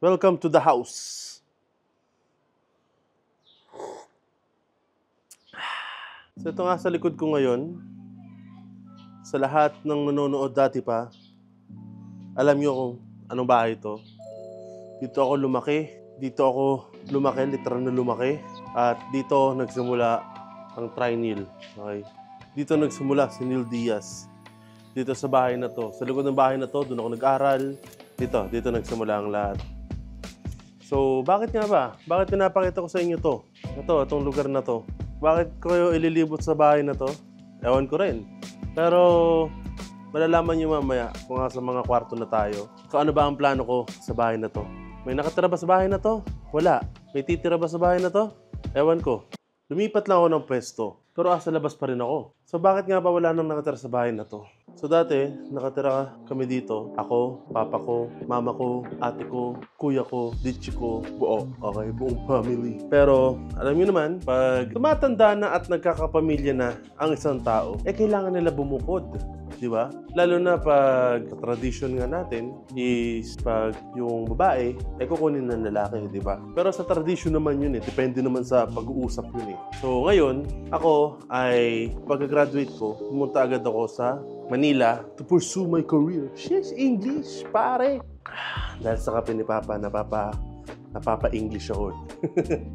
Welcome to the house. So ito nga sa likod ko ngayon, sa lahat ng nanonood dati pa, alam nyo kung anong bahay ito. Dito ako lumaki, literal na lumaki. At dito nagsimula ang Trinil. Okay? Dito nagsimula si Neil Diaz. Dito sa bahay na to. Sa likod ng bahay na to, doon ako nag-aral. Dito nagsimula ang lahat. So, bakit nga ba? Bakit pinapakita ko sa inyo to? Itong lugar na to. Bakit ko kayo ililibot sa bahay na to? Ewan ko rin. Pero, malalaman nyo mamaya kung sa mga kwarto na tayo. Kung ano ba ang plano ko sa bahay na to. May nakatira ba sa bahay na to? Wala. May titira ba sa bahay na to? Ewan ko. Lumipat lang ako ng pwesto. Pero sa labas pa rin ako. So bakit nga ba wala nang nakatira sa bahay na to? So dati, nakatira kami dito. Ako, papa ko, mama ko, ate ko, kuya ko, ditchi ko, buong family. Pero, alam niyo naman, pag tumatanda na at nagkakapamilya na ang isang tao, kailangan nila bumukod. Di ba? Lalo na pag tradition nga natin is pag yung babae, kukunin ng lalaki, di ba? Pero sa tradition naman yun depende naman sa pag-uusap yun So ngayon, ako ay pagka-graduate ko, pumunta agad ako sa Manila to pursue my career. She's English, pare! Dahil sa kape ni Papa, napapa-English ako.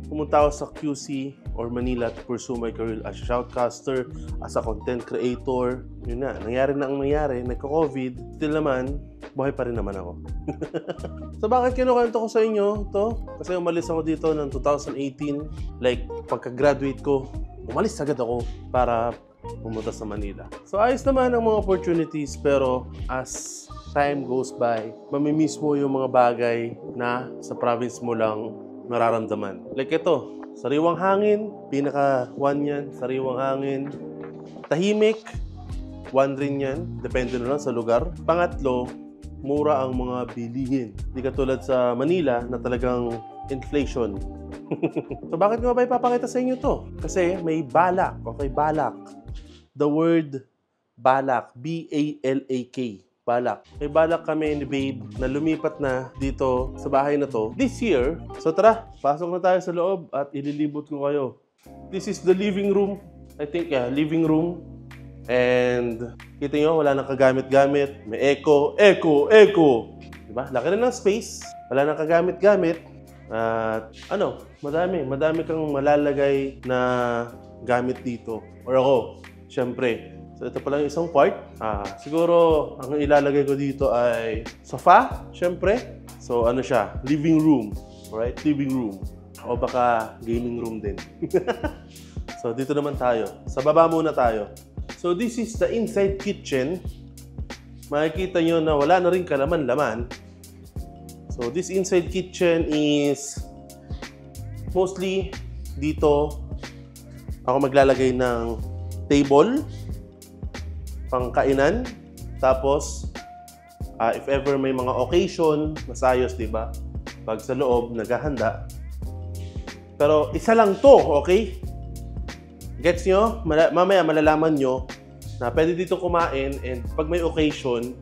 Pumunta ako sa QC or Manila to pursue my career as a shoutcaster, as a content creator. Yun na, nangyari na ang nangyari, nagka-COVID. Still naman, buhay pa rin naman ako. So bakit kinukwento ko sa inyo to? Kasi umalis ako dito ng 2018. Like, pagka-graduate ko, umalis agad ako para pumunta sa Manila. So ayos naman ang mga opportunities, pero as time goes by, mamimiss mo yung mga bagay na sa province mo lang nararamdaman. Like ito, sariwang hangin, pinaka-one yan, sariwang hangin. Tahimik, one rin yan, depende na lang sa lugar. Pangatlo, mura ang mga bilihin. Di katulad sa Manila na talagang inflation. So bakit nga ba ipapakita sa inyo to? Kasi may balak, okay, balak. The word balak, B-A-L-A-K. Balak. May balak kami ni Babe na lumipat na dito sa bahay na to this year. So tara, pasok na tayo sa loob at ililibot ko kayo. This is the living room. I think, living room. And kita nyo, wala nang kagamit-gamit. May echo. Diba? Laki rin ng space. Wala nang kagamit-gamit. At madami kang malalagay na gamit dito. Or ako, syempre. So ito pala yung isang part. Siguro ang ilalagay ko dito ay sofa, syempre. So ano siya? Living room. Alright? Living room. O baka gaming room din. So dito naman tayo. Sa baba muna tayo. So this is the inside kitchen. Makikita nyo na wala na rin kalaman-laman. So this inside kitchen is mostly dito ako maglalagay ng table, pangkainan, tapos if ever may mga occasion, masayos, di ba? Pag sa loob, naghahanda. Pero isa lang to, okay? Gets nyo? Mamaya malalaman nyo na pwede dito kumain and pag may occasion,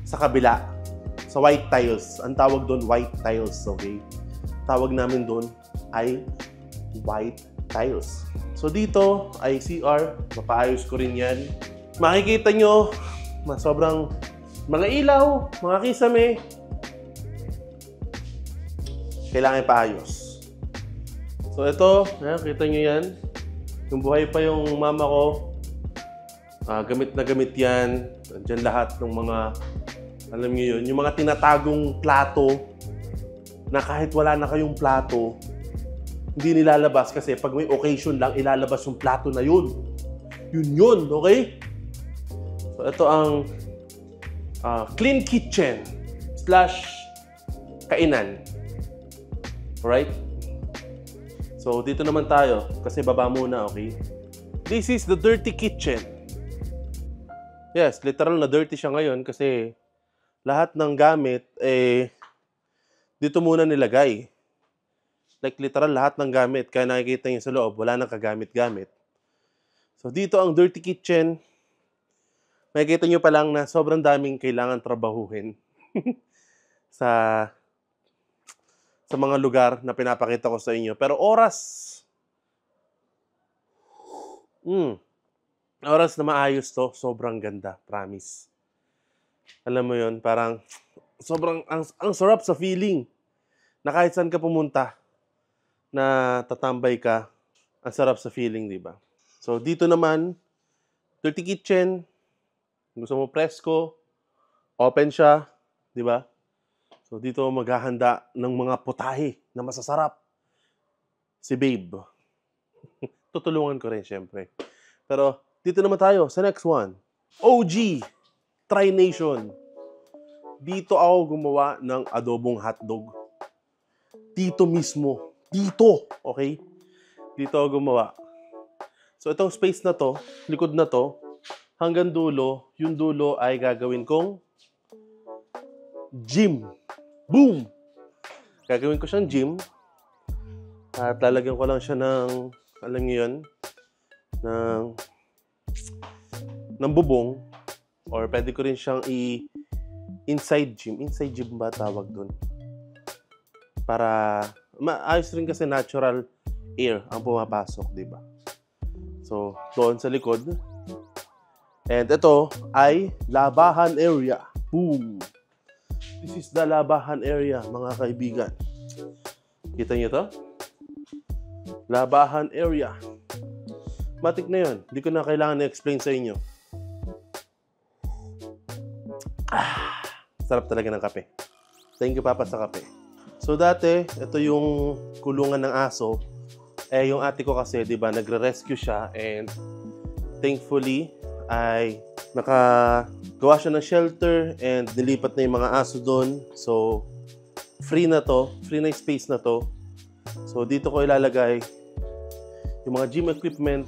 sa kabila, sa white tiles. Ang tawag doon, white tiles, okay? Tawag namin doon ay white tiles. So dito ay CR, mapaayos ko rin yan. Makikita nyo, sobrang mga ilaw, mga kisame, kailangan ipaayos. So ito, kita nyo yan. Yung buhay pa yung mama ko, gamit na gamit yan. Diyan lahat ng mga, alam nyo yun, yung mga tinatagong plato na kahit wala na kayong plato, hindi nilalabas kasi pag may occasion lang, ilalabas yung plato na yun. Yun, okay? So, ito ang clean kitchen / kainan. Alright? So, dito naman tayo kasi baba muna, okay? This is the dirty kitchen. Yes, literal na dirty siya ngayon kasi lahat ng gamit, dito muna nilagay. Like literal lahat ng gamit. Kaya nakikita niyo sa loob, wala nang kagamit-gamit. So dito ang dirty kitchen. Makikita niyo pa lang na sobrang daming kailangan trabahuhin sa sa mga lugar na pinapakita ko sa inyo. Pero oras na maayos to, sobrang ganda, promise. Alam mo yon, parang sobrang ang sarap sa feeling na kahit saan ka pumunta na tatambay ka, ang sarap sa feeling, di ba? So dito naman, dirty kitchen, gusto mo presko, open siya, di ba? So dito maghahanda ng mga putahe na masasarap. Si Babe. Tutulungan ko rin, syempre. Pero dito naman tayo sa next one. OG Tri Nation. Dito ako gumawa ng adobong hotdog. Dito mismo. Dito. Okay? Dito ako gumawa. So itong space na to, likod na to, hanggang dulo, yung dulo ay gagawin kong gym. Boom! Gagawin ko siyang gym. At lalagyan ko lang siya ng, alam niyo yun, ng bubong. Or pwede ko rin siyang inside gym. Inside gym ba tawag dun? Para, maayos rin kasi natural air ang pumapasok, di ba? So, doon sa likod. And ito ay labahan area. Boom! This is the labahan area, mga kaibigan. Kita niyo to? Labahan area. Matik na yun. Hindi ko na kailangan na-explain sa inyo. Sarap talaga ng kape. Thank you, Papa, sa kape. So, dati, ito yung kulungan ng aso. Eh, yung ate ko kasi, di ba, nagre-rescue siya. And, thankfully, ay nakagawa siya ng shelter and nilipat na yung mga aso doon. So, free na to. Free na yung space na to. So, dito ko ilalagay yung mga gym equipment.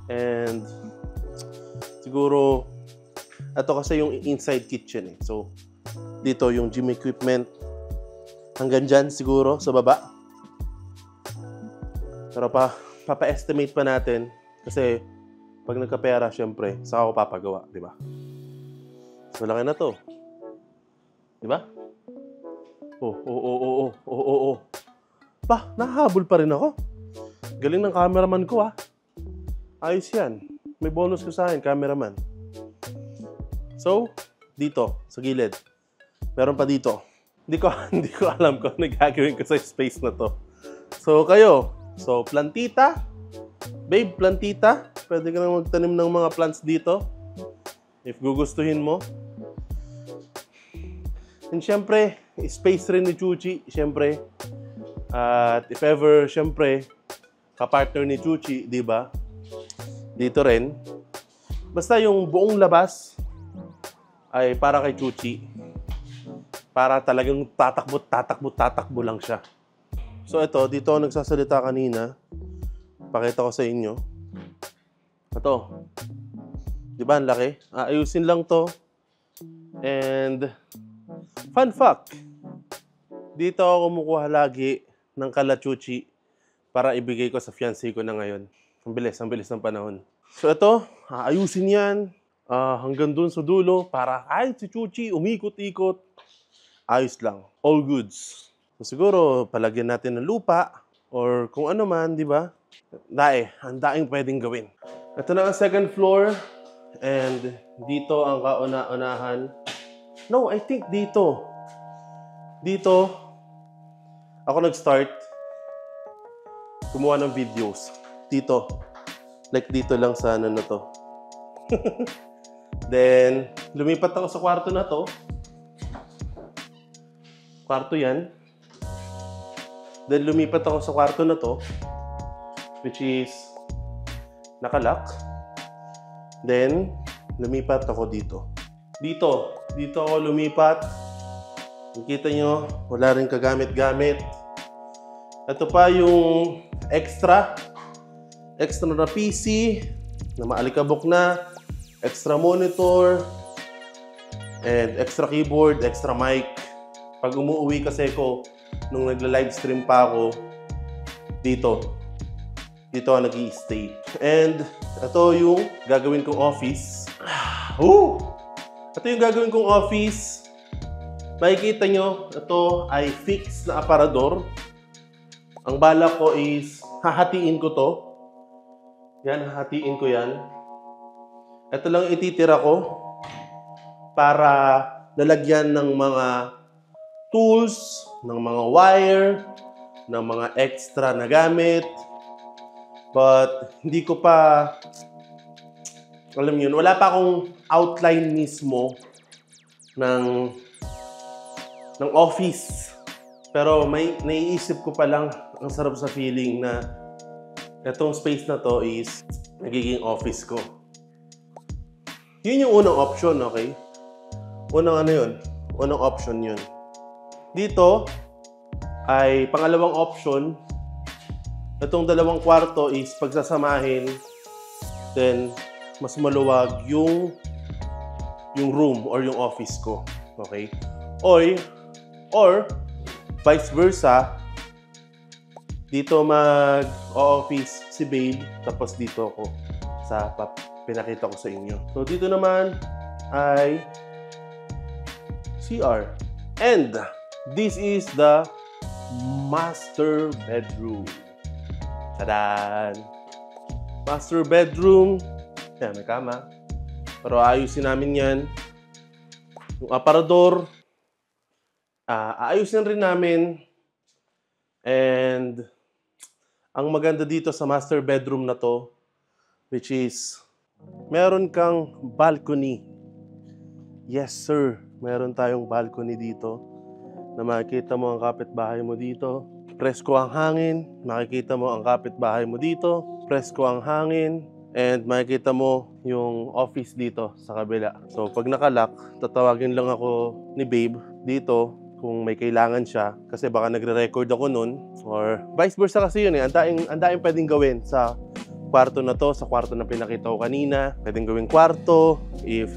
And, siguro, ito kasi yung inside kitchen eh. So, dito yung gym equipment. Hanggang dyan siguro, sa baba. Pero papa-estimate pa natin. Kasi, pag nagkapera, syempre, saka ako papagawa, di ba? Malaki na to. Di ba? Oo. Pa, nahabol pa rin ako. Galing ng cameraman ko, ah. Ayos yan. May bonus ko sa akin, cameraman. So, dito, sa gilid. Meron pa dito. Hindi ko alam kung ano gagawin ko sa space na to. So, kayo. So, plantita. Babe, plantita. Pwede ka nang magtanim ng mga plants dito. If gugustuhin mo. And syempre, space rin ni Chuchi. Syempre. At if ever, syempre, kapartner ni Chuchi, di ba? Dito rin. Basta yung buong labas ay para kay Chuchi. Para talagang tatakbo lang siya. So ito, dito ako nagsasalita kanina. Pakita ko sa inyo. Ito. Di ba, ang laki? Ayusin lang to. And, fun fact. Dito ako kumukuha lagi ng kalachuchi para ibigay ko sa fiancé ko na ngayon. Ang bilis ng panahon. So ito, ayusin yan. Hanggang dun sa dulo para kahit si Chuchi umikot-ikot, ayos lang. All goods. So, siguro, palagyan natin ng lupa or kung ano man, di ba? Ang daing pwedeng gawin. Ito na ang second floor and dito ang kauna-unahan. No, I think dito. Dito, ako nag-start gumawa ng videos. Dito. Like dito lang sa ano na to. Then, lumipat ako sa kwarto na to. Kwarto yan. Then, lumipat ako sa kwarto na to. Which is nakalock. Then, lumipat ako dito. Dito ako lumipat. Nakita nyo, wala rin kagamit-gamit. Ito pa yung extra na PC na maalikabok na. Extra monitor, and extra keyboard, extra mic. Pag umuwi kasi ko, nung nagla-livestream pa ako, dito ako nag-i-stay. And ito yung gagawin kong office. Ito yung gagawin kong office. Makikita nyo, ito ay fixed na aparador. Ang balak ko is, hahatiin ko to. Yan, hahatiin ko yan. Ito lang ititira ko para lalagyan ng mga tools, ng mga wire, ng mga extra na gamit. But hindi ko pa, alam yun, wala pa akong outline mismo ng office. Pero may naiisip ko pa lang, ang sarap sa feeling na itong space na to is nagiging office ko. Yun yung unang option, okay? Unang ano yun? Unang option yun. Dito ay pangalawang option. Itong dalawang kwarto is pagsasamahin, then mas maluwag yung room or yung office ko. Okay? Or vice versa, dito mag-office si Babe, tapos dito ako sa pinakita ko sa inyo. So dito naman ay CR. And this is the master bedroom. Tadaan! Master bedroom. Yan, may kama. Pero ayusin namin yan. Yung aparador, aayusin rin namin. And ang maganda dito sa master bedroom na to, which is, meron kang balcony. Yes, sir. Meron tayong balcony dito na makikita mo ang kapitbahay mo dito. Presko ang hangin. Makikita mo ang kapitbahay mo dito. Presko ang hangin. And makikita mo yung office dito sa kabila. So, pag nakalock, tatawagin lang ako ni Babe dito kung may kailangan siya. Kasi baka nagre-record ako nun. Or vice versa kasi yun eh. Ang daing pwedeng gawin sa kwarto na to, sa kwarto na pinakita ko kanina. Pwedeng gawing kwarto. If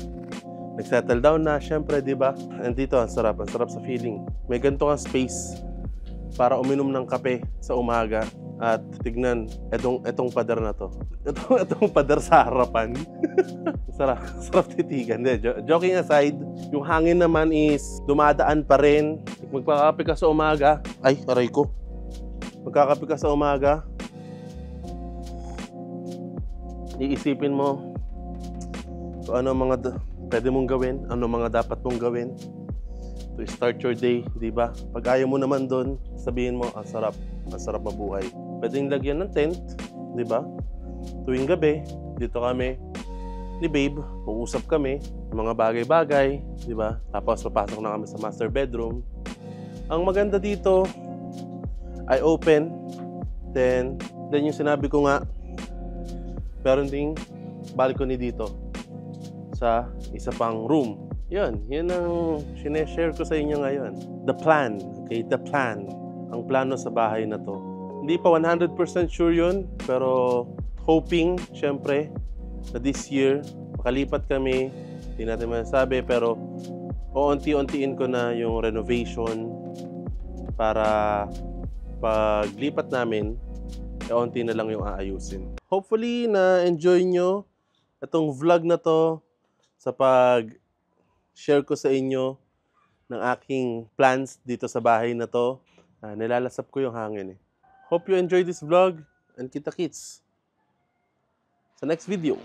nag-settle down na, syempre, di ba? And dito, ang sarap sa feeling. May ganito kang space para uminom ng kape sa umaga. At tignan, etong pader na to. Etong pader sa harapan. sarap titigan. Joking aside, yung hangin naman is dumadaan pa rin. Magkakape ka sa umaga. Ay, aray ko. Magkakape ka sa umaga. Iisipin mo kung ano mga pwede mong gawin, ano mga dapat mong gawin to start your day, di ba? Pag ayaw mo naman doon, sabihin mo, ang sarap mabuhay. Pwedeng lagyan ng tent, di ba? Tuwing gabi, dito kami ni Babe, uusap kami ng mga bagay-bagay, di ba? Tapos papasok na kami sa master bedroom. Ang maganda dito ay open. Then yung sinabi ko nga, meron ding balcony dito sa isa pang room. Yun ang sineshare ko sa inyo ngayon. The plan, okay? The plan. Ang plano sa bahay na to. Hindi pa 100% sure yun, pero hoping, syempre, na this year, makalipat kami. Hindi natin masasabi, pero uunti-untiin ko na yung renovation para paglipat namin, kaunti na lang yung aayusin. Hopefully, na-enjoy nyo itong vlog na to sa pag-share ko sa inyo ng aking plans dito sa bahay na to. Nilalasap ko yung hangin eh. Hope you enjoy this vlog and kita-kits sa next video.